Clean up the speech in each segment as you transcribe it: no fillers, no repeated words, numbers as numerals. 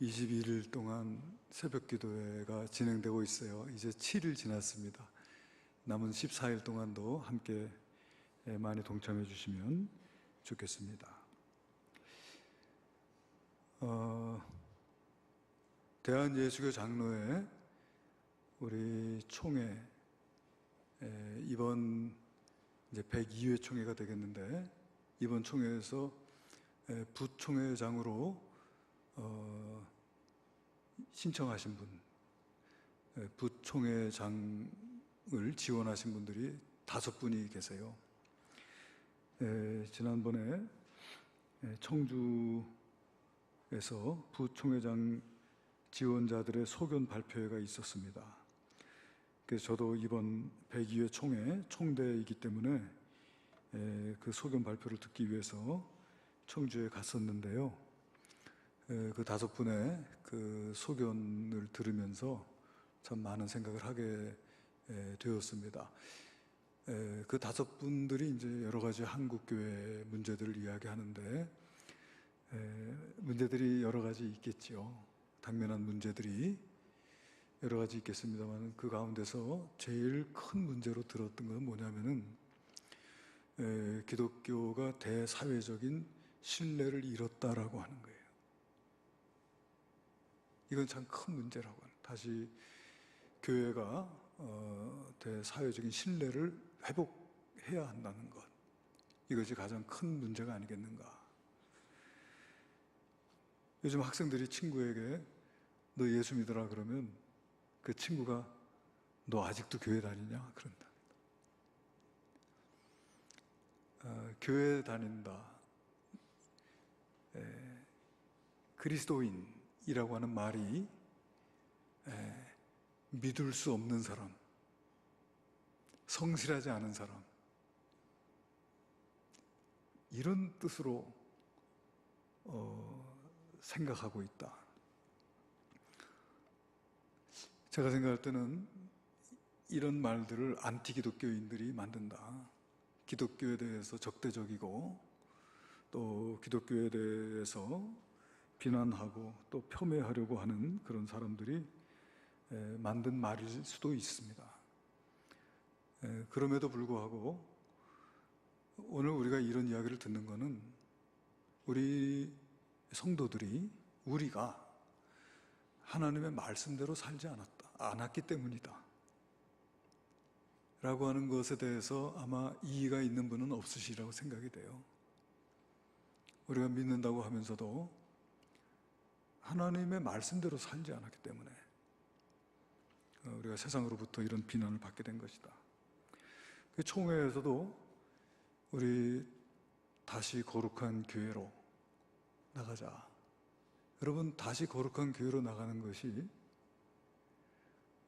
22일 동안 새벽 기도회가 진행되고 있어요. 이제 7일 지났습니다. 남은 14일 동안도 함께 많이 동참해 주시면 좋겠습니다. 대한예수교 장로회 우리 총회 이번 이제 102회 총회가 되겠는데, 이번 총회에서 부총회장으로 신청하신 분, 부총회장을 지원하신 분들이 5분이 계세요. 지난번에 청주에서 부총회장 지원자들의 소견 발표회가 있었습니다. 그래서 저도 이번 102회 총회 총대이기 때문에 그 소견 발표를 듣기 위해서 청주에 갔었는데요. 그 5분의 그 소견을 들으면서 참 많은 생각을 하게 되었습니다. 그 5분들이 이제 여러 가지 한국교회 문제들을 이야기하는데, 문제들이 여러 가지 있겠지요. 당면한 문제들이 여러 가지 있겠습니다만, 그 가운데서 제일 큰 문제로 들었던 건 뭐냐면은 기독교가 대사회적인 신뢰를 잃었다라고 하는 거예요. 이건 참 큰 문제라고 하는, 다시 교회가 대사회적인 신뢰를 회복해야 한다는 것, 이것이 가장 큰 문제가 아니겠는가. 요즘 학생들이 친구에게 너 예수 믿어라 그러면 그 친구가 너 아직도 교회 다니냐? 그런다. 교회 다닌다, 그리스도인이라고 하는 말이 믿을 수 없는 사람, 성실하지 않은 사람, 이런 뜻으로 생각하고 있다. 제가 생각할 때는 이런 말들을 안티 기독교인들이 만든다. 기독교에 대해서 적대적이고 또 기독교에 대해서 비난하고 또 폄훼하려고 하는 그런 사람들이 만든 말일 수도 있습니다. 그럼에도 불구하고 오늘 우리가 이런 이야기를 듣는 것은 우리 성도들이, 우리가 하나님의 말씀대로 살지 않았기 때문이다 라고 하는 것에 대해서 아마 이의가 있는 분은 없으시리라고 생각이 돼요. 우리가 믿는다고 하면서도 하나님의 말씀대로 살지 않았기 때문에 우리가 세상으로부터 이런 비난을 받게 된 것이다. 그 총회에서도 우리 다시 거룩한 교회로 나가자. 여러분, 다시 거룩한 교회로 나가는 것이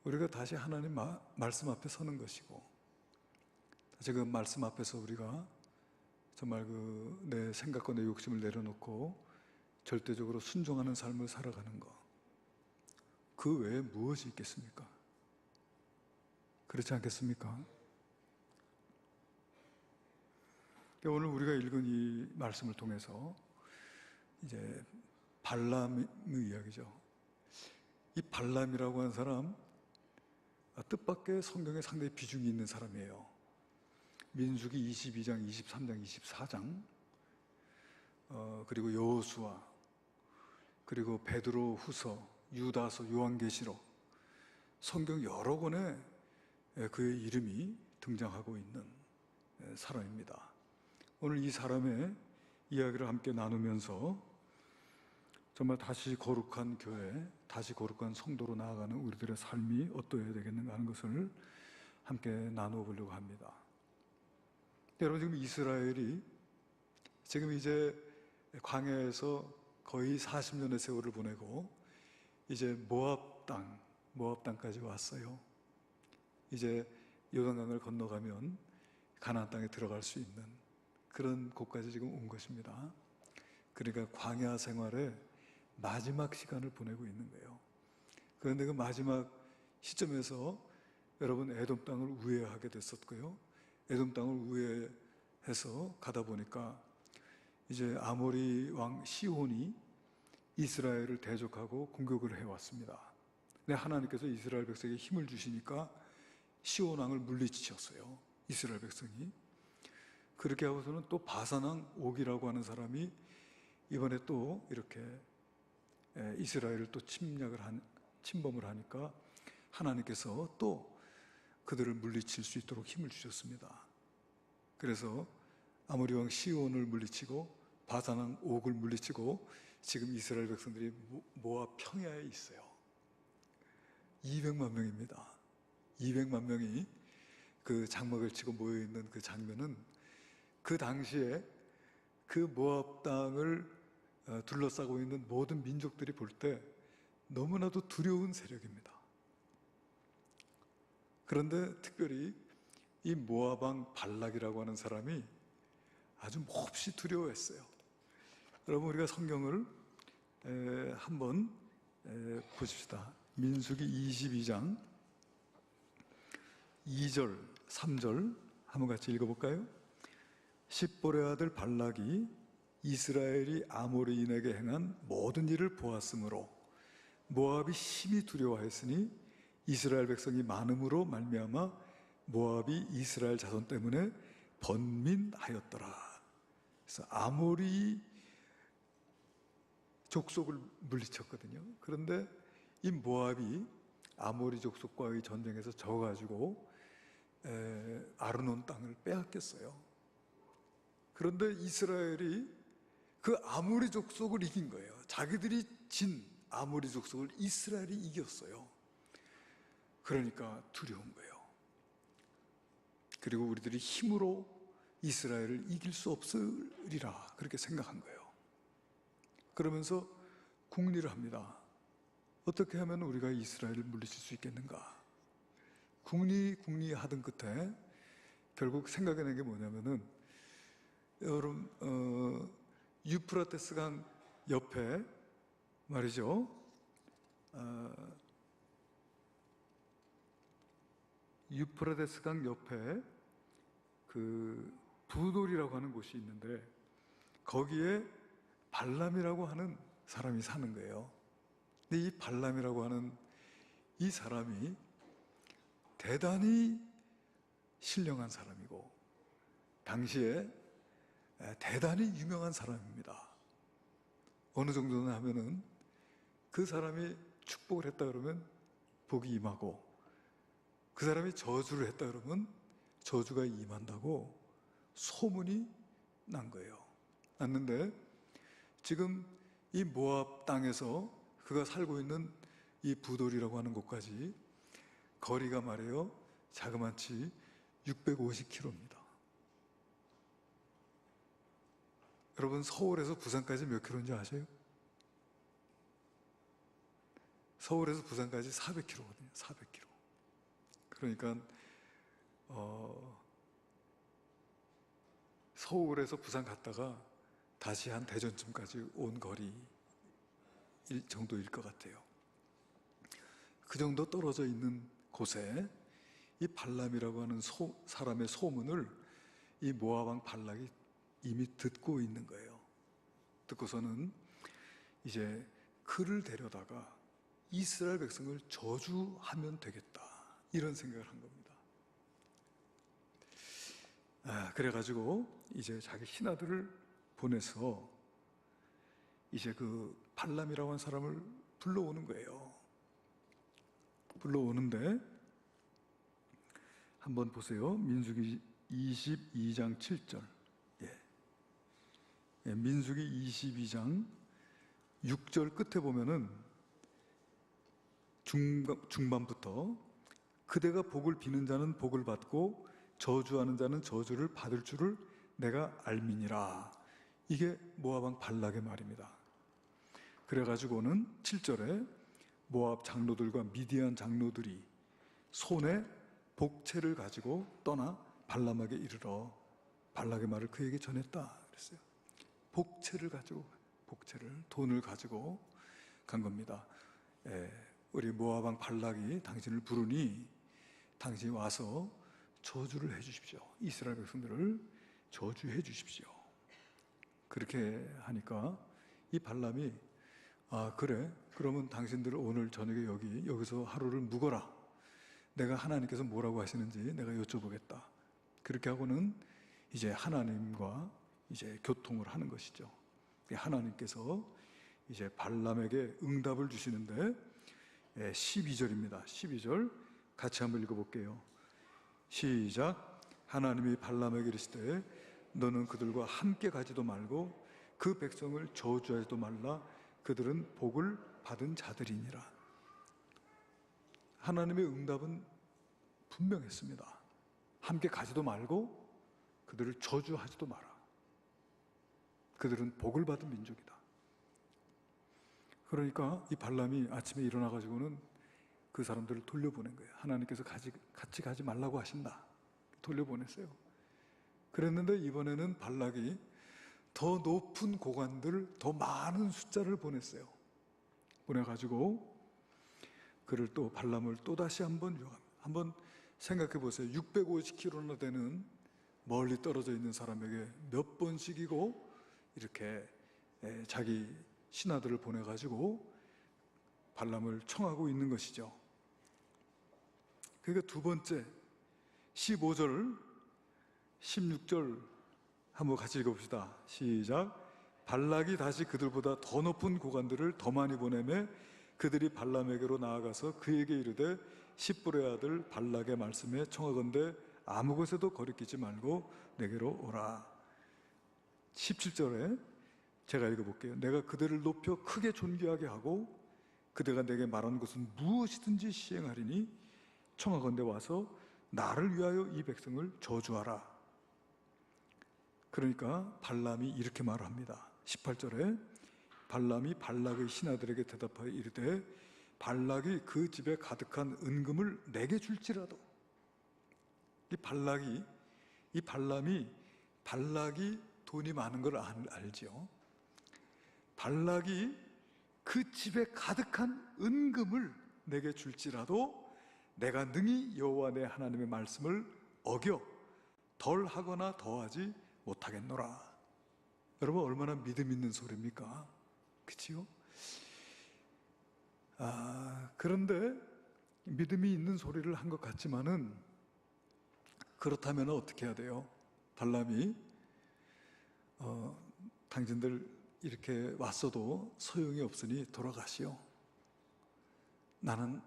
우리가 다시 하나님 말씀 앞에 서는 것이고, 다시 그 말씀 앞에서 우리가 정말 내 생각과 내 욕심을 내려놓고 절대적으로 순종하는 삶을 살아가는 것, 그 외에 무엇이 있겠습니까? 그렇지 않겠습니까? 오늘 우리가 읽은 이 말씀을 통해서 이제 발람의 이야기죠. 이 발람이라고 하는 사람, 뜻밖의 성경에 상당히 비중이 있는 사람이에요. 민수기 22장, 23장, 24장, 그리고 여호수아, 그리고 베드로 후서, 유다서, 요한계시록, 성경 여러 권에 그의 이름이 등장하고 있는 사람입니다. 오늘 이 사람의 이야기를 함께 나누면서 정말 다시 거룩한 교회, 다시 거룩한 성도로 나아가는 우리들의 삶이 어떠해야 되겠는가 하는 것을 함께 나누어 보려고 합니다. 여러분, 지금 이스라엘이 지금 이제 광야에서 거의 40년의 세월을 보내고 이제 모압 땅까지 왔어요. 이제 요단강을 건너가면 가나안 땅에 들어갈 수 있는 그런 곳까지 지금 온 것입니다. 그러니까 광야 생활의 마지막 시간을 보내고 있는 거예요. 그런데 그 마지막 시점에서 여러분, 에돔 땅을 우회하게 됐었고요. 에돔 땅을 우회해서 가다 보니까 이제 아모리 왕 시혼이 이스라엘을 대적하고 공격을 해왔습니다. 근데 하나님께서 이스라엘 백성에게 힘을 주시니까 시온 왕을 물리치셨어요. 이스라엘 백성이. 그렇게 하고서는 또 바산 왕 옥이라고 하는 사람이 이번에 또 이렇게 이스라엘을 또 침범을 하니까 하나님께서 또 그들을 물리칠 수 있도록 힘을 주셨습니다. 그래서 아모리 왕 시온을 물리치고 바산 왕 옥을 물리치고 지금 이스라엘 백성들이 모압 평야에 있어요. 200만 명입니다. 200만 명이 그 장막을 치고 모여있는 그 장면은 그 당시에 그 모압 땅을 둘러싸고 있는 모든 민족들이 볼 때 너무나도 두려운 세력입니다. 그런데 특별히 이 모압 왕 발락이라고 하는 사람이 아주 몹시 두려워했어요. 여러분, 우리가 성경을 한번 보십시다. 민수기 22장 2절, 3절 한번 같이 읽어볼까요? 십볼의 아들 발락이 이스라엘이 아모리인에게 행한 모든 일을 보았으므로 모압이 심히 두려워했으니 이스라엘 백성이 많음으로 말미암아 모압이 이스라엘 자손 때문에 번민하였더라. 그래서 아모리 족속을 물리쳤거든요. 그런데 이 모압이 아모리 족속과의 전쟁에서 져가지고 아르논 땅을 빼앗겼어요. 그런데 이스라엘이 그 아모리 족속을 이긴 거예요. 자기들이 진 아모리 족속을 이스라엘이 이겼어요. 그러니까 두려운 거예요. 그리고 우리들이 힘으로 이스라엘을 이길 수 없으리라 그렇게 생각한 거예요. 그러면서 궁리를 합니다. 어떻게 하면 우리가 이스라엘을 물리칠 수 있겠는가? 궁리하던 끝에 결국 생각해낸 게 뭐냐면은, 여러분, 유프라테스 강 옆에 말이죠. 유프라테스 강 옆에 그 부돌이라고 하는 곳이 있는데 거기에 발람이라고 하는 사람이 사는 거예요. 근데 이 발람이라고 하는 이 사람이 대단히 신령한 사람이고 당시에 대단히 유명한 사람입니다. 어느 정도는 하면은 그 사람이 축복을 했다 그러면 복이 임하고 그 사람이 저주를 했다 그러면 저주가 임한다고 소문이 난 거예요. 났는데 지금 이 모압 땅에서 그가 살고 있는 이 부돌이라고 하는 곳까지 거리가 말이에요, 자그마치 650km입니다. 여러분, 서울에서 부산까지 몇 킬로인지 아세요? 서울에서 부산까지 400km거든요. 400km. 그러니까 서울에서 부산 갔다가 다시 한 대전쯤까지 온 거리 정도일 것 같아요. 그 정도 떨어져 있는 곳에 이 발람이라고 하는 사람의 소문을 이 모압 왕 발락이 이미 듣고 있는 거예요. 듣고서는 이제 그를 데려다가 이스라엘 백성을 저주하면 되겠다, 이런 생각을 한 겁니다. 그래가지고 이제 자기 신하들을 보내서 이제 그 발람이라고 하는 사람을 불러오는 거예요. 불러오는데 한번 보세요. 민수기 22장 7절. 민수기 22장 6절 끝에 보면은 중반부터 그대가 복을 비는 자는 복을 받고 저주하는 자는 저주를 받을 줄을 내가 알미니라. 이게 모압 왕 발락의 말입니다. 그래가지고는 7절에 모압 장로들과 미디안 장로들이 손에 복채를 가지고 떠나 발람에게 이르러 발락의 말을 그에게 전했다 그랬어요. 복채를 가지고, 돈을 가지고 간 겁니다. 우리 모압 왕 발락이 당신을 부르니 당신이 와서 저주를 해주십시오. 이스라엘 백성들을 저주해 주십시오. 그렇게 하니까 이 발람이 아, 그래? 그러면 당신들 오늘 저녁에 여기서 하루를 묵어라. 내가 하나님께서 뭐라고 하시는지 내가 여쭤보겠다. 그렇게 하고는 이제 하나님과 이제 교통을 하는 것이죠. 하나님께서 이제 발람에게 응답을 주시는데 12절입니다. 12절 같이 한번 읽어볼게요. 시작. 하나님이 발람에게 이르시되 너는 그들과 함께 가지도 말고 그 백성을 저주하지도 말라. 그들은 복을 받은 자들이니라. 하나님의 응답은 분명했습니다. 함께 가지도 말고 그들을 저주하지도 마라. 그들은 복을 받은 민족이다. 그러니까 이 발람이 아침에 일어나가지고는 그 사람들을 돌려보낸 거예요. 하나님께서 같이 가지 말라고 하신다. 돌려보냈어요. 그랬는데 이번에는 발락이 더 높은 고관들, 더 많은 숫자를 보냈어요. 보내가지고 그를 또 발람을 또다시 한번 유혹합니다. 한번 생각해 보세요. 650km나 되는 멀리 떨어져 있는 사람에게 몇 번씩이고 이렇게 자기 신하들을 보내가지고 발람을 청하고 있는 것이죠. 그러니까 두 번째 15절 16절 한번 같이 읽어봅시다. 시작. 발락이 다시 그들보다 더 높은 고관들을 더 많이 보내매 그들이 발람에게로 나아가서 그에게 이르되 십불의 아들 발락의 말씀에 청하건대 아무 곳에도 거리끼지 말고 내게로 오라. 17절에 제가 읽어볼게요. 내가 그들을 높여 크게 존귀하게 하고 그대가 내게 말한 것은 무엇이든지 시행하리니 청하건대 와서 나를 위하여 이 백성을 저주하라. 그러니까 발람이 이렇게 말합니다. 18절에 발람이 발락의 신하들에게 대답하여 이르되 발락이 그 집에 가득한 은금을 내게 줄지라도. 이 발락이 돈이 많은 걸 알지요. 발락이 그 집에 가득한 은금을 내게 줄지라도 내가 능히 여호와 내 하나님의 말씀을 어겨 덜 하거나 더하지 못하겠노라. 여러분 얼마나 믿음 있는 소리입니까? 그치요? 그런데 믿음이 있는 소리를 한 것 같지만은 그렇다면 어떻게 해야 돼요? 발람이 당신들 이렇게 왔어도 소용이 없으니 돌아가시오. 나는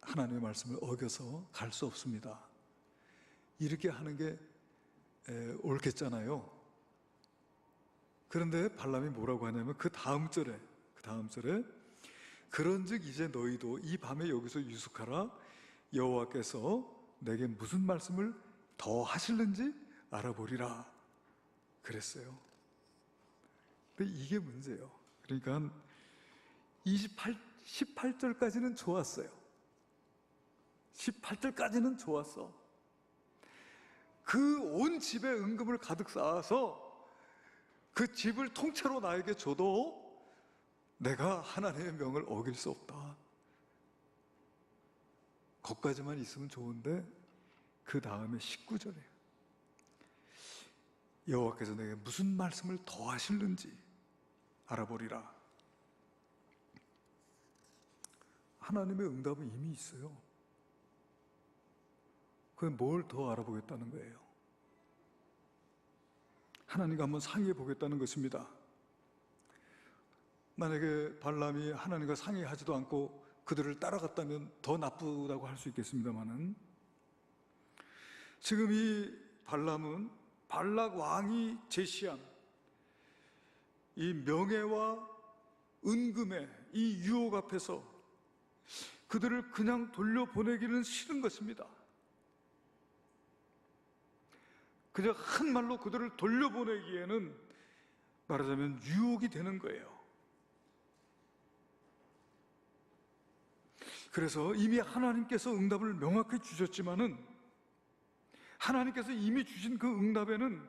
하나님의 말씀을 어겨서 갈 수 없습니다. 이렇게 하는 게 옳겠잖아요. 그런데 발람이 뭐라고 하냐면 그 다음 절에 그런즉 이제 너희도 이 밤에 여기서 유숙하라. 여호와께서 내게 무슨 말씀을 더 하실는지 알아보리라 그랬어요. 근데 이게 문제예요. 그러니까 18절까지는 좋았어요. 18절까지는 좋았어. 그 온 집에 은금을 가득 쌓아서 그 집을 통째로 나에게 줘도 내가 하나님의 명을 어길 수 없다. 거기까지만 있으면 좋은데 그 다음에 19절이에요. 여호와께서 내게 무슨 말씀을 더 하실는지 알아보리라. 하나님의 응답은 이미 있어요. 그럼 뭘 더 알아보겠다는 거예요? 하나님과 한번 상의해 보겠다는 것입니다. 만약에 발람이 하나님과 상의하지도 않고 그들을 따라갔다면 더 나쁘다고 할 수 있겠습니다만은 지금 이 발람은 발락 왕이 제시한 이 명예와 은금의 이 유혹 앞에서 그들을 그냥 돌려보내기는 싫은 것입니다. 그저 한 말로 그들을 돌려보내기에는 말하자면 유혹이 되는 거예요. 그래서 이미 하나님께서 응답을 명확히 주셨지만은 하나님께서 이미 주신 그 응답에는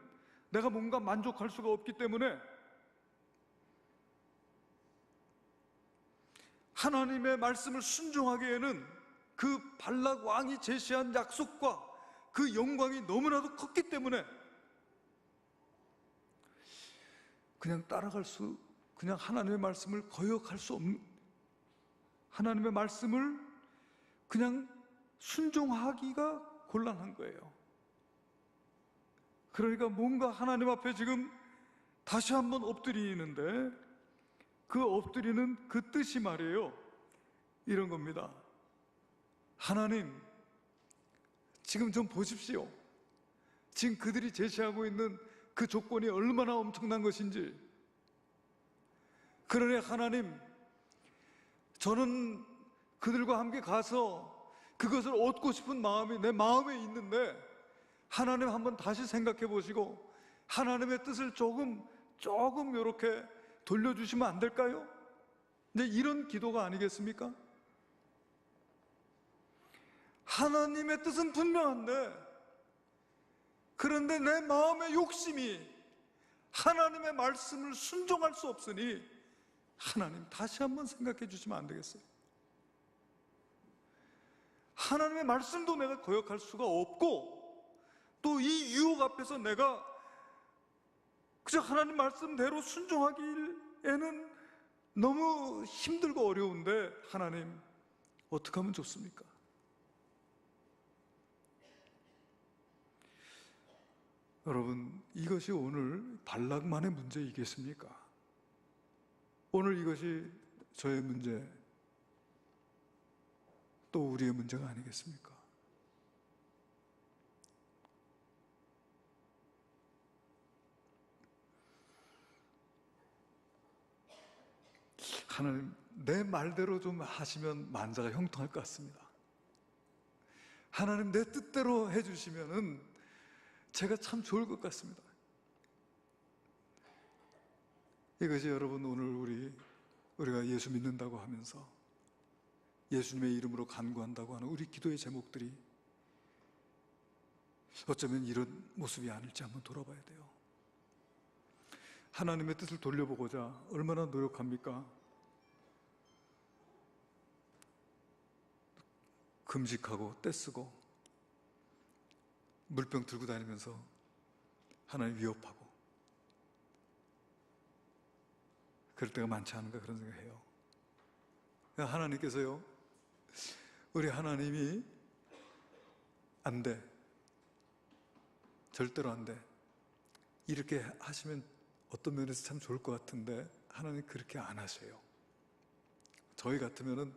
내가 뭔가 만족할 수가 없기 때문에 하나님의 말씀을 순종하기에는 그 발락 왕이 제시한 약속과 그 영광이 너무나도 컸기 때문에 그냥 따라갈 수 그냥 하나님의 말씀을 거역할 수 없는, 하나님의 말씀을 그냥 순종하기가 곤란한 거예요. 그러니까 뭔가 하나님 앞에 지금 다시 한번 엎드리는데, 그 엎드리는 그 뜻이 말이에요, 이런 겁니다. 하나님, 지금 좀 보십시오. 지금 그들이 제시하고 있는 그 조건이 얼마나 엄청난 것인지. 그러니 하나님, 저는 그들과 함께 가서 그것을 얻고 싶은 마음이 내 마음에 있는데, 하나님 한번 다시 생각해 보시고 하나님의 뜻을 조금 이렇게 돌려주시면 안 될까요? 이제 이런 기도가 아니겠습니까? 하나님의 뜻은 분명한데, 그런데 내 마음의 욕심이 하나님의 말씀을 순종할 수 없으니 하나님 다시 한번 생각해 주시면 안 되겠어요? 하나님의 말씀도 내가 거역할 수가 없고, 또 이 유혹 앞에서 내가 그저 하나님 말씀대로 순종하기에는 너무 힘들고 어려운데, 하나님 어떻게 하면 좋습니까? 여러분, 이것이 오늘 발락만의 문제이겠습니까? 오늘 이것이 저의 문제, 또 우리의 문제가 아니겠습니까? 하나님, 내 말대로 좀 하시면 만사가 형통할 것 같습니다. 하나님, 내 뜻대로 해주시면은 제가 참 좋을 것 같습니다. 이것이 여러분, 오늘 우리가 예수 믿는다고 하면서 예수님의 이름으로 간구한다고 하는 우리 기도의 제목들이 어쩌면 이런 모습이 아닐지 한번 돌아봐야 돼요. 하나님의 뜻을 돌려보고자 얼마나 노력합니까? 금식하고 떼쓰고 물병 들고 다니면서 하나님 위협하고, 그럴 때가 많지 않은가 그런 생각해요. 하나님께서요, 우리 하나님이 안 돼, 절대로 안 돼, 이렇게 하시면 어떤 면에서 참 좋을 것 같은데 하나님 그렇게 안 하세요. 저희 같으면은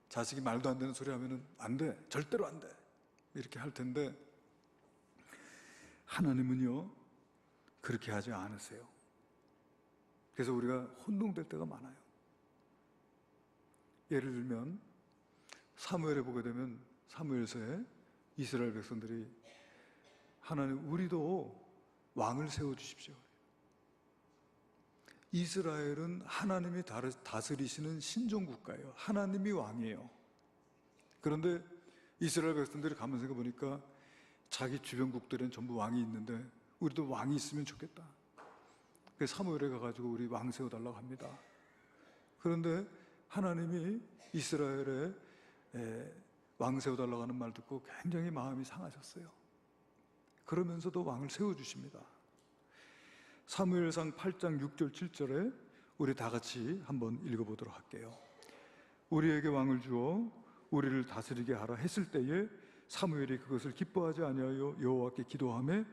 자식이 말도 안 되는 소리 하면은 안 돼, 절대로 안 돼, 이렇게 할 텐데 하나님은요 그렇게 하지 않으세요. 그래서 우리가 혼동될 때가 많아요. 예를 들면 사무엘에 보게 되면, 사무엘서에 이스라엘 백성들이 하나님, 우리도 왕을 세워주십시오. 이스라엘은 하나님이 다스리시는 신종국가예요. 하나님이 왕이에요. 그런데 이스라엘 백성들이 가면서 보니까 자기 주변국들은 전부 왕이 있는데 우리도 왕이 있으면 좋겠다. 그래서 사무엘에 가가지고 우리 왕 세워달라고 합니다. 그런데 하나님이 이스라엘에 왕 세워달라고 하는 말 듣고 굉장히 마음이 상하셨어요. 그러면서도 왕을 세워주십니다. 사무엘상 8장 6절 7절에 우리 다 같이 한번 읽어보도록 할게요. 우리에게 왕을 주어 우리를 다스리게 하라 했을 때에 사무엘이 그것을 기뻐하지 아니하여 여호와께 기도하매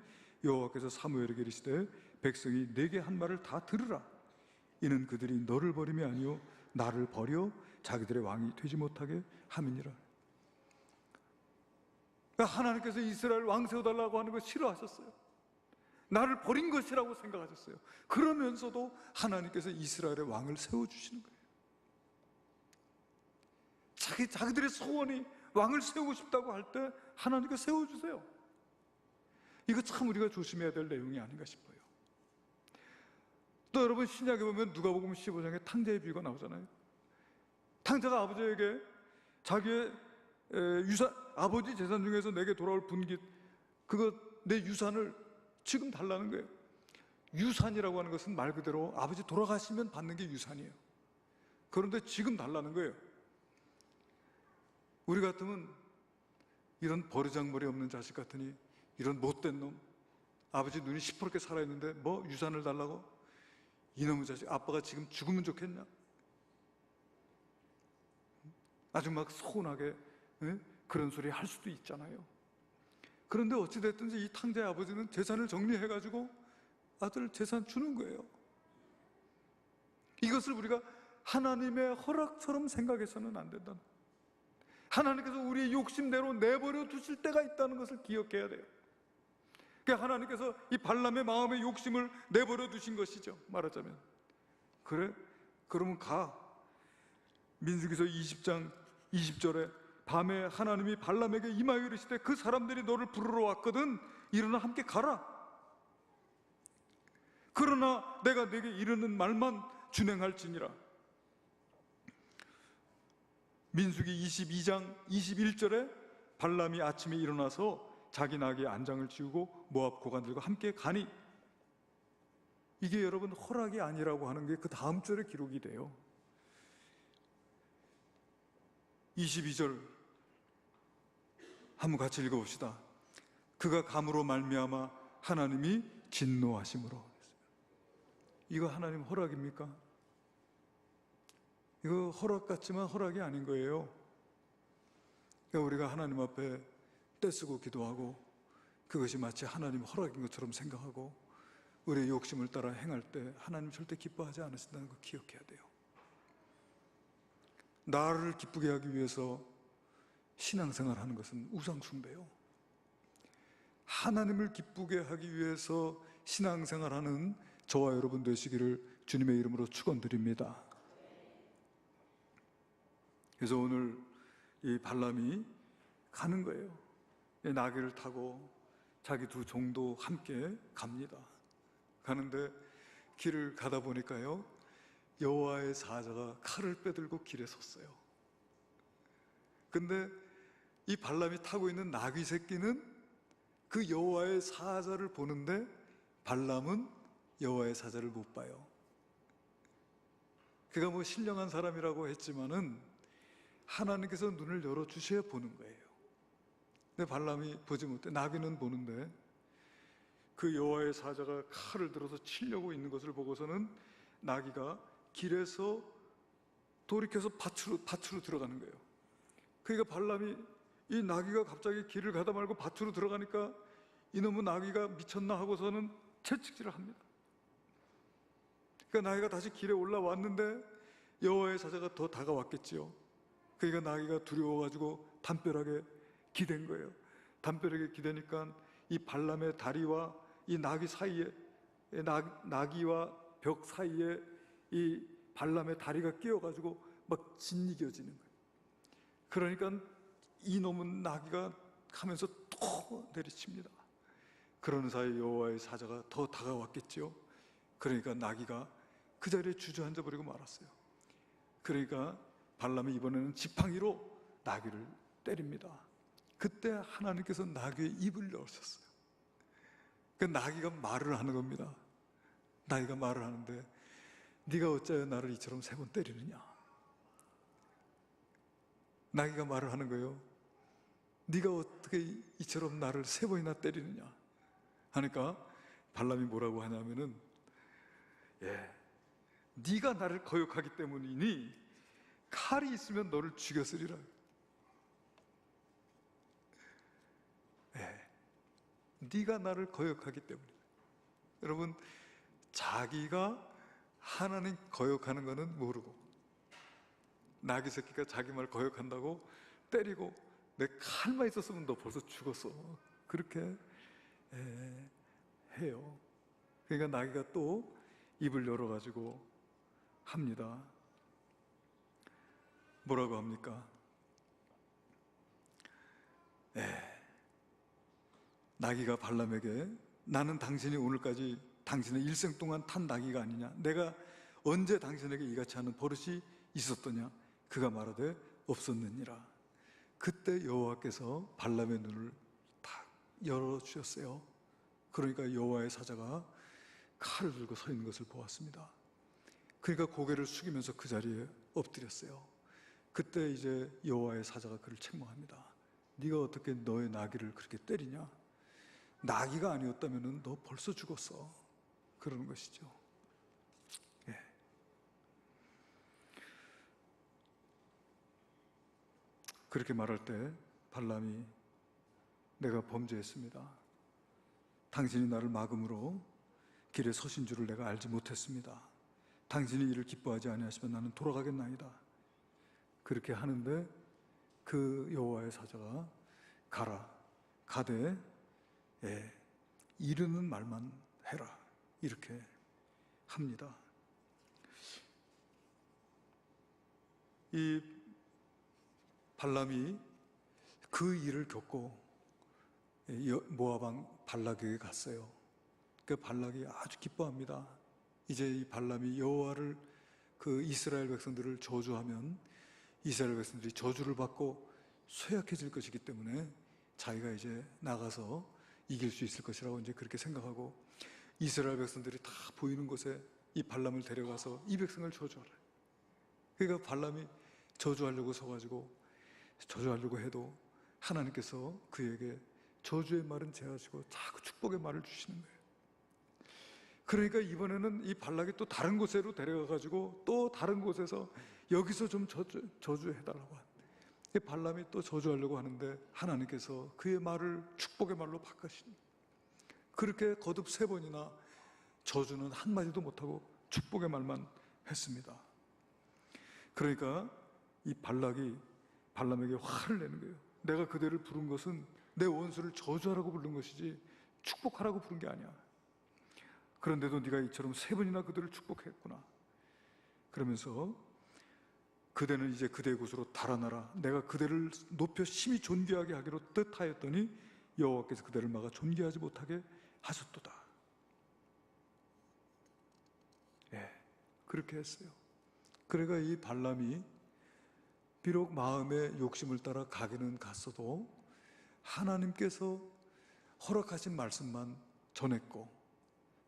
여호와께서 사무엘에게 이르시되 백성이 내게 한 말을 다 들으라. 이는 그들이 너를 버림이 아니요 나를 버려 자기들의 왕이 되지 못하게 함이니라. 그러니까 하나님께서 이스라엘 왕 세워달라고 하는 거 싫어하셨어요. 나를 버린 것이라고 생각하셨어요. 그러면서도 하나님께서 이스라엘의 왕을 세워주시는 거예요. 자기들의 소원이 왕을 세우고 싶다고 할 때 하나님께서 세워주세요. 이거 참 우리가 조심해야 될 내용이 아닌가 싶어요. 또 여러분, 신약에 보면 누가복음 15장에 탕자의 비유가 나오잖아요. 탕자가 아버지에게 자기의 아버지 재산 중에서 내게 돌아올 분깃, 그거 내 유산을 지금 달라는 거예요. 유산이라고 하는 것은 말 그대로 아버지 돌아가시면 받는 게 유산이에요. 그런데 지금 달라는 거예요. 우리 같으면 이런 버르장머리 없는 자식 같으니, 이런 못된 놈, 아버지 눈이 시퍼렇게 살아있는데 뭐 유산을 달라고? 이놈의 자식, 아빠가 지금 죽으면 좋겠냐? 아주 막 서운하게 그런 소리 할 수도 있잖아요. 그런데 어찌됐든지 이 탕자의 아버지는 재산을 정리해가지고 아들 재산 주는 거예요. 이것을 우리가 하나님의 허락처럼 생각해서는 안 된다. 하나님께서 우리의 욕심대로 내버려 두실 때가 있다는 것을 기억해야 돼요. 그러니까 하나님께서 이 발람의 마음의 욕심을 내버려 두신 것이죠. 말하자면, 그래? 그러면 가. 민수기서 20장 20절에 밤에 하나님이 발람에게 임하여 이르시되 그 사람들이 너를 부르러 왔거든 일어나 함께 가라. 그러나 내가 네게 이르는 말만 준행할지니라. 민수기 22장 21절에 발람이 아침에 일어나서 자기 나귀의 안장을 지우고 모압 고관들과 함께 가니, 이게 여러분 허락이 아니라고 하는 게 그 다음 절에 기록이 돼요. 22절 한번 같이 읽어봅시다. 그가 감으로 말미암아 하나님이 진노하심으로. 이거 하나님 허락입니까? 이거 허락 같지만 허락이 아닌 거예요. 그러니까 우리가 하나님 앞에 떼쓰고 기도하고 그것이 마치 하나님 허락인 것처럼 생각하고 우리의 욕심을 따라 행할 때 하나님 절대 기뻐하지 않으신다는 거 기억해야 돼요. 나를 기쁘게 하기 위해서 신앙생활 하는 것은 우상숭배요. 하나님을 기쁘게 하기 위해서 신앙생활하는 저와 여러분 되시기를 주님의 이름으로 축원드립니다. 그래서 오늘 이 발람이 가는 거예요. 나귀를 타고 자기 두 종도 함께 갑니다. 가는데 길을 가다 보니까요, 여호와의 사자가 칼을 빼들고 길에 섰어요. 근데 이 발람이 타고 있는 나귀 새끼는 그 여호와의 사자를 보는데 발람은 여호와의 사자를 못 봐요. 그가 뭐 신령한 사람이라고 했지만은 하나님께서 눈을 열어주셔야 보는 거예요. 근데 발람이 보지 못해. 나귀는 보는데 그 여호와의 사자가 칼을 들어서 치려고 있는 것을 보고서는 나귀가 길에서 돌이켜서 밭으로 들어가는 거예요. 그러니까 발람이, 이 나귀가 갑자기 길을 가다 말고 밭으로 들어가니까 이놈의 나귀가 미쳤나 하고서는 채찍질을 합니다. 그러니까 나귀가 다시 길에 올라왔는데 여호와의 사자가 더 다가왔겠지요. 그러니까 나귀가 두려워가지고 담벼락에 기댄 거예요. 담벼락에 기대니까 이 발람의 다리와 이 나귀 사이에, 나귀와 벽 사이에 이 발람의 다리가 끼어가지고 막 짓이겨지는 거예요. 그러니까 이놈은 나귀가 하면서 또 내리칩니다. 그러는 사이 여호와의 사자가 더 다가왔겠죠. 그러니까 나귀가 그 자리에 주저앉아 버리고 말았어요. 그러니까 발람이 이번에는 지팡이로 나귀를 때립니다. 그때 하나님께서 나귀의 입을 열으셨어요. 그 나귀가 말을 하는 겁니다. 나귀가 말을 하는데, 네가 어찌하여 나를 이처럼 3번 때리느냐? 나귀가 말을 하는 거예요. 네가 어떻게 이처럼 나를 3번이나 때리느냐? 하니까 발람이 뭐라고 하냐면은, 네가 나를 거역하기 때문이니 칼이 있으면 너를 죽였으리라. 네가 나를 거역하기 때문에. 여러분, 자기가 하나님 거역하는 거는 모르고 나귀 새끼가 자기 말 거역한다고 때리고 내 칼만 있었으면 너 벌써 죽었어. 그렇게 해요. 그러니까 나귀가 또 입을 열어가지고 합니다. 뭐라고 합니까? 나귀가 발람에게 나는 당신이 오늘까지 당신의 일생 동안 탄 나귀가 아니냐? 내가 언제 당신에게 이같이 하는 버릇이 있었더냐? 그가 말하되 없었느니라. 그때 여호와께서 발람의 눈을 탁 열어주셨어요. 그러니까 여호와의 사자가 칼을 들고 서 있는 것을 보았습니다. 그러니까 고개를 숙이면서 그 자리에 엎드렸어요. 그때 이제 여호와의 사자가 그를 책망합니다. 네가 어떻게 너의 나귀를 그렇게 때리냐? 나귀가 아니었다면 너 벌써 죽었어. 그러는 것이죠. 그렇게 말할 때 발람이 내가 범죄했습니다. 당신이 나를 막음으로 길에 서신 줄을 내가 알지 못했습니다. 당신이 이를 기뻐하지 아니하시면 나는 돌아가겠나이다. 그렇게 하는데 그 여호와의 사자가 가라, 가되 이르는 말만 해라, 이렇게 합니다. 이 발람이 그 일을 겪고 모압 왕 발락에게 갔어요. 그 발락이 아주 기뻐합니다. 이제 이 발람이 여호와를, 그 이스라엘 백성들을 저주하면 이스라엘 백성들이 저주를 받고 쇠약해질 것이기 때문에 자기가 이제 나가서 이길 수 있을 것이라고 이제 그렇게 생각하고 이스라엘 백성들이 다 보이는 곳에 이 발람을 데려가서 이 백성을 저주하래. 그러니까 발람이 저주하려고 서가지고 저주하려고 해도 하나님께서 그에게 저주의 말은 제하시고 자꾸 축복의 말을 주시는 거예요. 그러니까 이번에는 이 발락이 또 다른 곳으로 데려가가지고 또 다른 곳에서 여기서 좀 저주해달라고 하는데 발람이 또 저주하려고 하는데 하나님께서 그의 말을 축복의 말로 바꾸시는, 그렇게 거듭 3번이나 저주는 한마디도 못하고 축복의 말만 했습니다. 그러니까 이 발락이 발람에게 화를 내는 거예요. 내가 그대를 부른 것은 내 원수를 저주하라고 부른 것이지 축복하라고 부른 게 아니야. 그런데도 네가 이처럼 3번이나 그들을 축복했구나. 그러면서 그대는 이제 그대의 곳으로 달아나라. 내가 그대를 높여 심히 존귀하게 하기로 뜻하였더니 여호와께서 그대를 막아 존귀하지 못하게 하셨도다. 그렇게 했어요. 그러니까 이 발람이 비록 마음의 욕심을 따라 가기는 갔어도 하나님께서 허락하신 말씀만 전했고,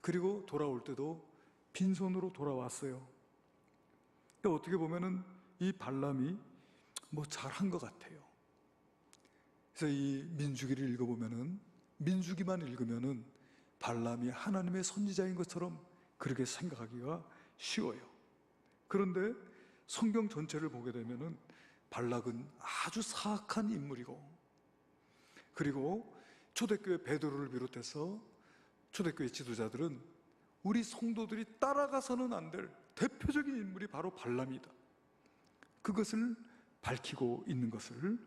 그리고 돌아올 때도 빈손으로 돌아왔어요. 그러니까 어떻게 보면은 이 발람이 잘한 것 같아요. 그래서 이 민수기를 읽어보면은, 민수기만 읽으면은 발람이 하나님의 선지자인 것처럼 그렇게 생각하기가 쉬워요. 그런데 성경 전체를 보게 되면은 발락은 아주 사악한 인물이고, 그리고 초대교회 베드로를 비롯해서 초대교회 지도자들은 우리 성도들이 따라가서는 안 될 대표적인 인물이 바로 발람이다, 그것을 밝히고 있는 것을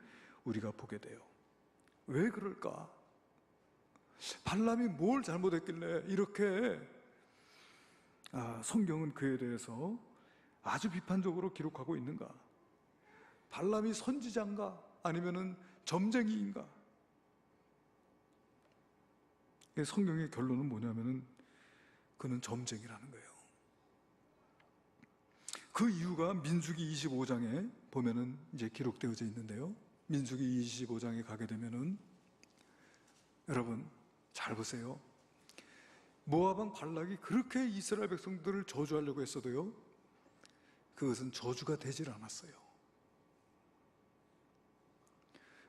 우리가 보게 돼요. 왜 그럴까? 발람이 뭘 잘못했길래 이렇게 성경은 그에 대해서 아주 비판적으로 기록하고 있는가? 발람이 선지자인가? 아니면은 점쟁이인가? 성경의 결론은 뭐냐면은 그는 점쟁이라는 거예요. 그 이유가 민수기 25장에 보면은 이제 기록되어져 있는데요. 민수기 25장에 가게 되면은 여러분 잘 보세요. 모압 왕 발락이 그렇게 이스라엘 백성들을 저주하려고 했어도요, 그것은 저주가 되질 않았어요.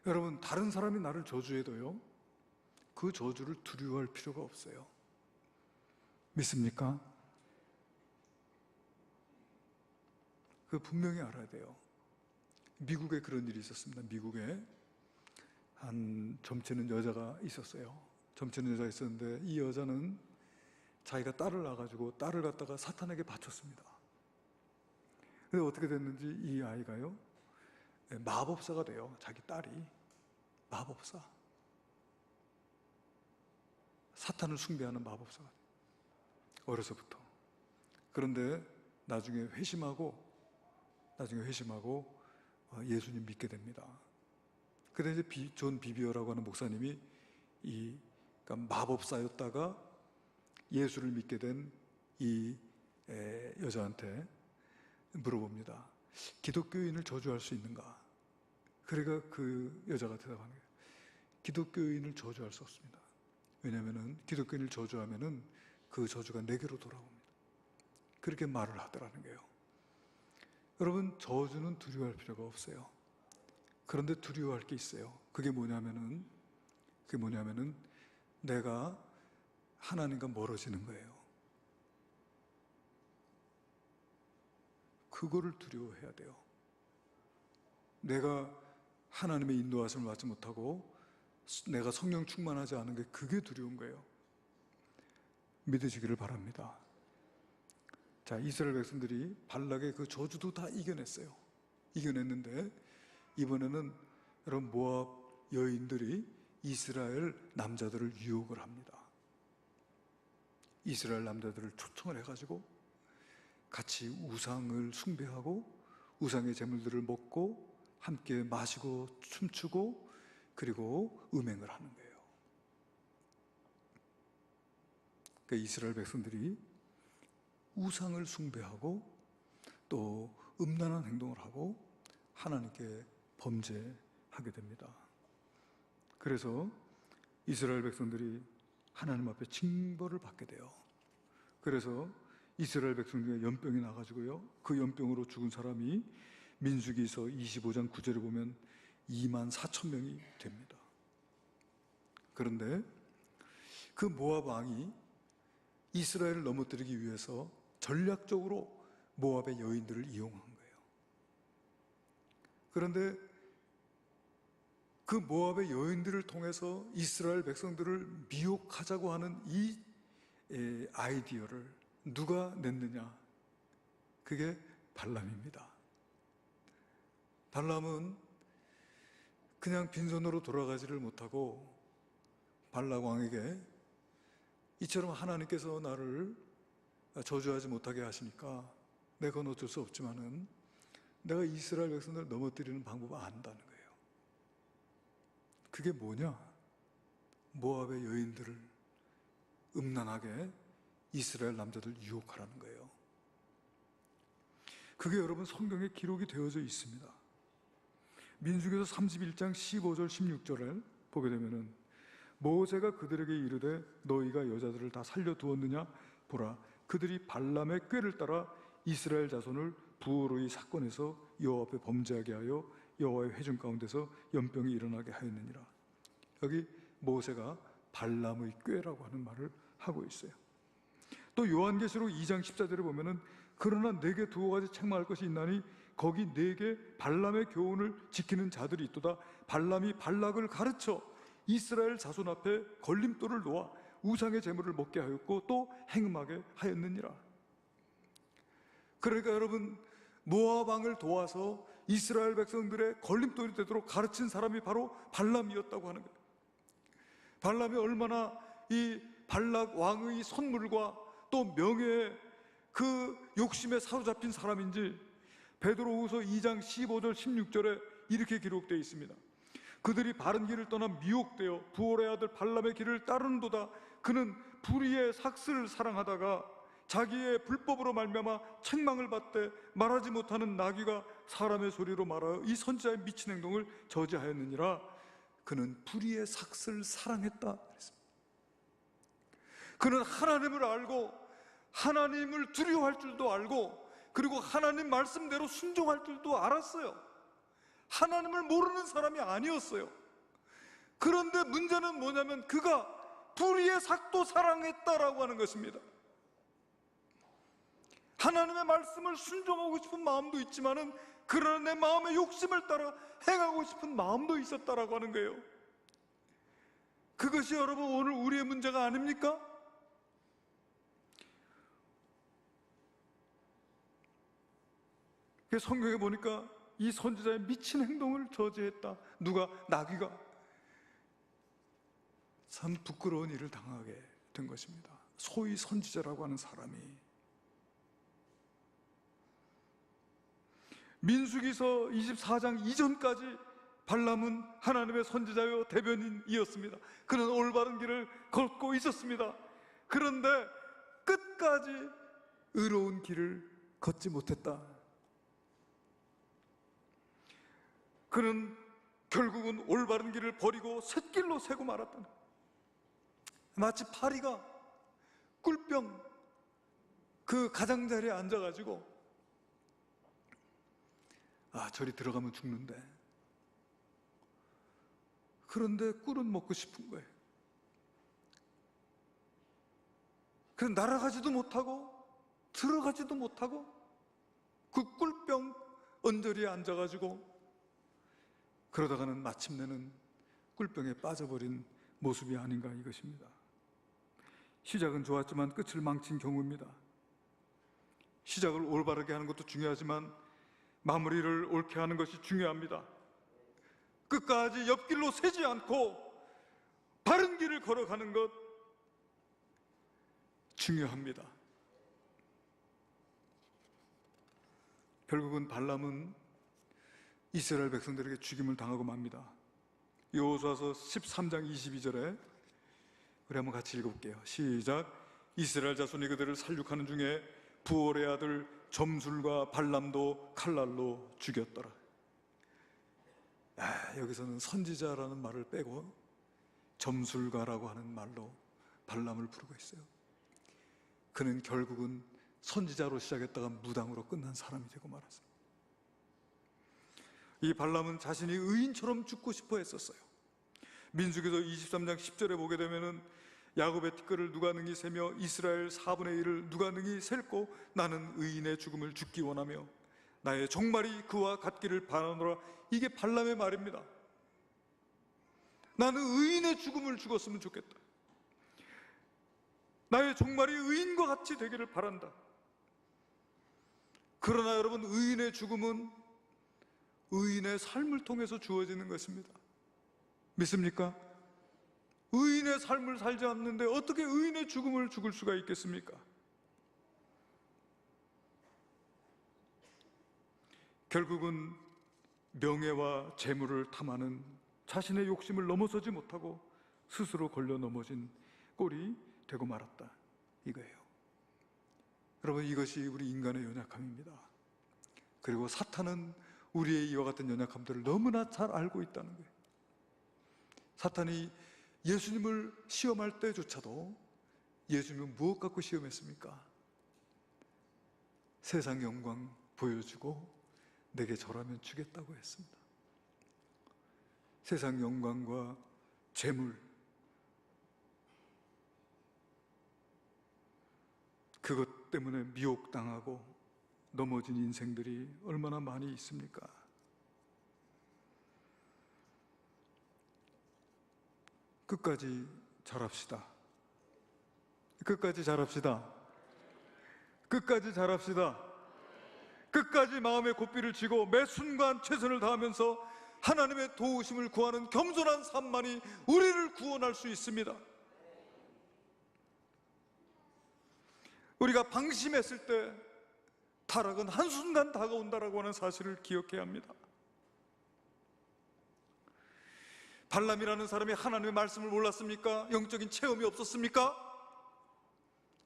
여러분, 다른 사람이 나를 저주해도요, 그 저주를 두려워할 필요가 없어요. 믿습니까? 그 분명히 알아야 돼요. 미국에 그런 일이 있었습니다. 미국에 한 점치는 여자가 있었어요. 점치는 여자가 있었는데 이 여자는 자기가 딸을 낳아가지고 딸을 갖다가 사탄에게 바쳤습니다. 근데 어떻게 됐는지 이 아이가요, 마법사가 돼요. 자기 딸이 마법사, 사탄을 숭배하는 마법사가 돼요. 어려서부터. 그런데 나중에 회심하고 예수님 믿게 됩니다. 근데 이제 존 비비어라고 하는 목사님이 그러니까 마법사였다가 예수를 믿게 된 이 여자한테 물어봅니다. 기독교인을 저주할 수 있는가? 그러니까 그 여자가 대답하는 거예요. 기독교인을 저주할 수 없습니다. 왜냐하면 기독교인을 저주하면은 그 저주가 내게로 돌아옵니다. 그렇게 말을 하더라는 거예요. 여러분, 저주는 두려워할 필요가 없어요. 그런데 두려워할 게 있어요. 그게 뭐냐면은 내가 하나님과 멀어지는 거예요. 그거를 두려워해야 돼요. 내가 하나님의 인도하심을 받지 못하고 내가 성령 충만하지 않은 게 그게 두려운 거예요. 믿으시기를 바랍니다. 자, 이스라엘 백성들이 발락의 그 저주도 다 이겨냈어요. 이겨냈는데 이번에는 여러분 모압 여인들이 이스라엘 남자들을 유혹을 합니다. 이스라엘 남자들을 초청을 해가지고 같이 우상을 숭배하고 우상의 제물들을 먹고 함께 마시고 춤추고 그리고 음행을 하는 거예요. 그러니까 이스라엘 백성들이 우상을 숭배하고 또 음란한 행동을 하고 하나님께 범죄하게 됩니다. 그래서 이스라엘 백성들이 하나님 앞에 징벌을 받게 돼요. 그래서 이스라엘 백성 중에 연병이 나가지고요, 그 연병으로 죽은 사람이 민수기서 25장 9절에 보면 24,000명이 됩니다. 그런데 그 모압 왕이 이스라엘을 넘어뜨리기 위해서 전략적으로 모압의 여인들을 이용한 거예요. 그런데 그 모압의 여인들을 통해서 이스라엘 백성들을 미혹하자고 하는 이 아이디어를 누가 냈느냐? 그게 발람입니다. 발람은 그냥 빈손으로 돌아가지를 못하고 발락 왕에게 이처럼 하나님께서 나를 저주하지 못하게 하시니까 내가 어쩔 수 없지만은 내가 이스라엘 백성들을 넘어뜨리는 방법을 안다는 거예요. 그게 뭐냐? 모압의 여인들을 음란하게 이스라엘 남자들 유혹하라는 거예요. 그게 여러분 성경에 기록이 되어져 있습니다. 민수기서 31장 15절 16절을 보게 되면은 모세가 그들에게 이르되 너희가 여자들을 다 살려두었느냐? 보라, 그들이 발람의 꾀를 따라 이스라엘 자손을 부호로이 사건에서 여호와 앞에 범죄하게 하여 여호와의 회중 가운데서 연병이 일어나게 하였느니라. 여기 모세가 발람의 꾀라고 하는 말을 하고 있어요. 또 요한계시록 2장 14절에 보면은 그러나 내게 두어 가지 책망할 것이 있나니 거기 내게 발람의 교훈을 지키는 자들이 있도다. 발람이 발락을 가르쳐 이스라엘 자손 앞에 걸림돌을 놓아 우상의 제물을 먹게 하였고 또 행음하게 하였느니라. 그러니까 여러분, 모압 왕을 도와서 이스라엘 백성들의 걸림돌이 되도록 가르친 사람이 바로 발람이었다고 하는 거예요. 발람이 얼마나 이 발락 왕의 선물과 또 명예의 그 욕심에 사로잡힌 사람인지 베드로후서 2장 15절 16절에 이렇게 기록되어 있습니다. 그들이 바른 길을 떠나 미혹되어 부올의 아들 발람의 길을 따르는도다. 그는 불의의 삭슬을 사랑하다가 자기의 불법으로 말미암아 책망을 받되 말하지 못하는 나귀가 사람의 소리로 말하여 이 선지자의 미친 행동을 저지하였느니라. 그는 불의의 삭슬을 사랑했다 그랬습니다. 그는 하나님을 알고 하나님을 두려워할 줄도 알고 그리고 하나님 말씀대로 순종할 줄도 알았어요. 하나님을 모르는 사람이 아니었어요. 그런데 문제는 뭐냐면 그가 불의의 삭도 사랑했다라고 하는 것입니다. 하나님의 말씀을 순종하고 싶은 마음도 있지만은 그러나 내 마음의 욕심을 따라 행하고 싶은 마음도 있었다라고 하는 거예요. 그것이 여러분 오늘 우리의 문제가 아닙니까? 성경에 보니까 이 선지자의 미친 행동을 저지했다. 누가? 나귀가. 참 부끄러운 일을 당하게 된 것입니다. 소위 선지자라고 하는 사람이. 민수기서 24장 이전까지 발람은 하나님의 선지자요 대변인이었습니다. 그는 올바른 길을 걷고 있었습니다. 그런데 끝까지 의로운 길을 걷지 못했다. 그는 결국은 올바른 길을 버리고 샛길로 새고 말았다. 마치 파리가 꿀병 그 가장자리에 앉아가지고 저리 들어가면 죽는데 그런데 꿀은 먹고 싶은 거예요. 그래서 날아가지도 못하고 들어가지도 못하고 그 꿀병 언저리에 앉아가지고 그러다가는 마침내는 꿀병에 빠져버린 모습이 아닌가 이것입니다. 시작은 좋았지만 끝을 망친 경우입니다. 시작을 올바르게 하는 것도 중요하지만 마무리를 옳게 하는 것이 중요합니다. 끝까지 옆길로 새지 않고 바른 길을 걸어가는 것 중요합니다. 결국은 발람은 이스라엘 백성들에게 죽임을 당하고 맙니다. 여호수아서 13장 22절에 우리 한번 같이 읽어볼게요. 시작. 이스라엘 자손이 그들을 살육하는 중에 부올의 아들 점술과 발람도 칼날로 죽였더라. 여기서는 선지자라는 말을 빼고 점술가라고 하는 말로 발람을 부르고 있어요. 그는 결국은 선지자로 시작했다가 무당으로 끝난 사람이 되고 말았습니다. 이 발람은 자신이 의인처럼 죽고 싶어 했었어요. 민수기서 23장 10절에 보게 되면은 야곱의 티끌을 누가 능히 세며 이스라엘 4분의 1을 누가 능히 셀고 나는 의인의 죽음을 죽기 원하며 나의 종말이 그와 같기를 바라노라. 이게 발람의 말입니다. 나는 의인의 죽음을 죽었으면 좋겠다. 나의 종말이 의인과 같이 되기를 바란다. 그러나 여러분, 의인의 죽음은 의인의 삶을 통해서 주어지는 것입니다. 믿습니까? 의인의 삶을 살지 않는데 어떻게 의인의 죽음을 죽을 수가 있겠습니까? 결국은 명예와 재물을 탐하는 자신의 욕심을 넘어서지 못하고 스스로 걸려 넘어진 꼴이 되고 말았다, 이거예요. 여러분, 이것이 우리 인간의 연약함입니다. 그리고 사탄은 우리의 이와 같은 연약함들을 너무나 잘 알고 있다는 거예요. 사탄이 예수님을 시험할 때조차도 예수님은 무엇 갖고 시험했습니까? 세상 영광 보여주고 내게 절하면 주겠다고 했습니다. 세상 영광과 재물, 그것 때문에 미혹당하고 넘어진 인생들이 얼마나 많이 있습니까? 끝까지 잘합시다. 끝까지 잘합시다. 끝까지 잘합시다. 끝까지 마음의 고삐를 쥐고 매 순간 최선을 다하면서 하나님의 도우심을 구하는 겸손한 삶만이 우리를 구원할 수 있습니다. 우리가 방심했을 때 타락은 한순간 다가온다라고 하는 사실을 기억해야 합니다. 발람이라는 사람이 하나님의 말씀을 몰랐습니까? 영적인 체험이 없었습니까?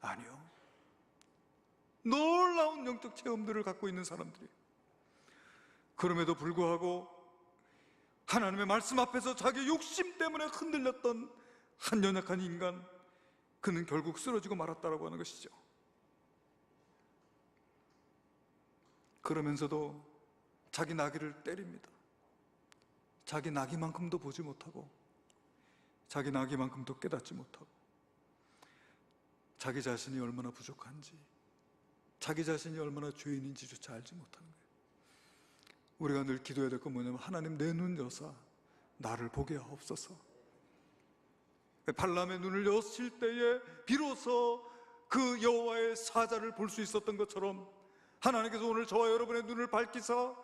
아니요. 놀라운 영적 체험들을 갖고 있는 사람들이, 그럼에도 불구하고 하나님의 말씀 앞에서 자기 욕심 때문에 흔들렸던 한 연약한 인간, 그는 결국 쓰러지고 말았다라고 하는 것이죠. 그러면서도 자기 나귀를 때립니다. 자기 나귀만큼도 보지 못하고 자기 나귀만큼도 깨닫지 못하고 자기 자신이 얼마나 부족한지, 자기 자신이 얼마나 죄인인지조차 알지 못하는 거예요. 우리가 늘 기도해야 될 건 뭐냐면, 하나님 내 눈 여사 나를 보게 하옵소서. 발람의 눈을 여실 때에 비로소 그 여호와의 사자를 볼 수 있었던 것처럼 하나님께서 오늘 저와 여러분의 눈을 밝히사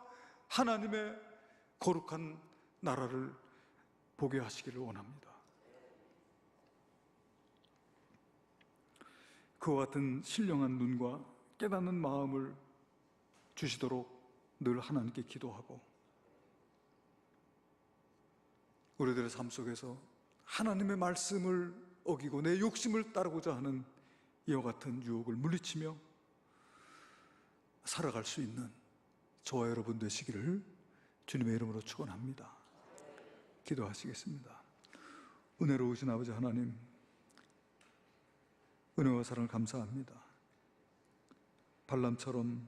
하나님의 거룩한 나라를 보게 하시기를 원합니다. 그와 같은 신령한 눈과 깨닫는 마음을 주시도록 늘 하나님께 기도하고, 우리들의 삶 속에서 하나님의 말씀을 어기고 내 욕심을 따르고자 하는 이와 같은 유혹을 물리치며 살아갈 수 있는 저와 여러분 되시기를 주님의 이름으로 축원합니다. 기도하시겠습니다. 은혜로우신 아버지 하나님, 은혜와 사랑을 감사합니다. 발람처럼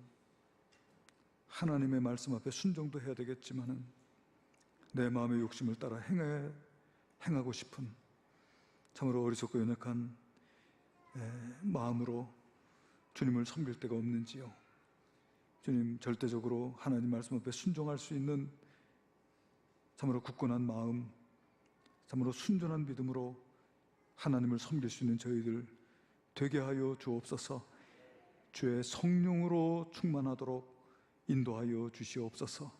하나님의 말씀 앞에 순종도 해야 되겠지만은 내 마음의 욕심을 따라 행하고 싶은 참으로 어리석고 연약한 마음으로 주님을 섬길 데가 없는지요. 주님, 절대적으로 하나님 말씀 앞에 순종할 수 있는 참으로 굳건한 마음, 참으로 순전한 믿음으로 하나님을 섬길 수 있는 저희들 되게 하여 주옵소서. 주의 성령으로 충만하도록 인도하여 주시옵소서.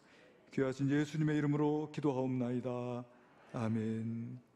귀하신 예수님의 이름으로 기도하옵나이다. 아멘.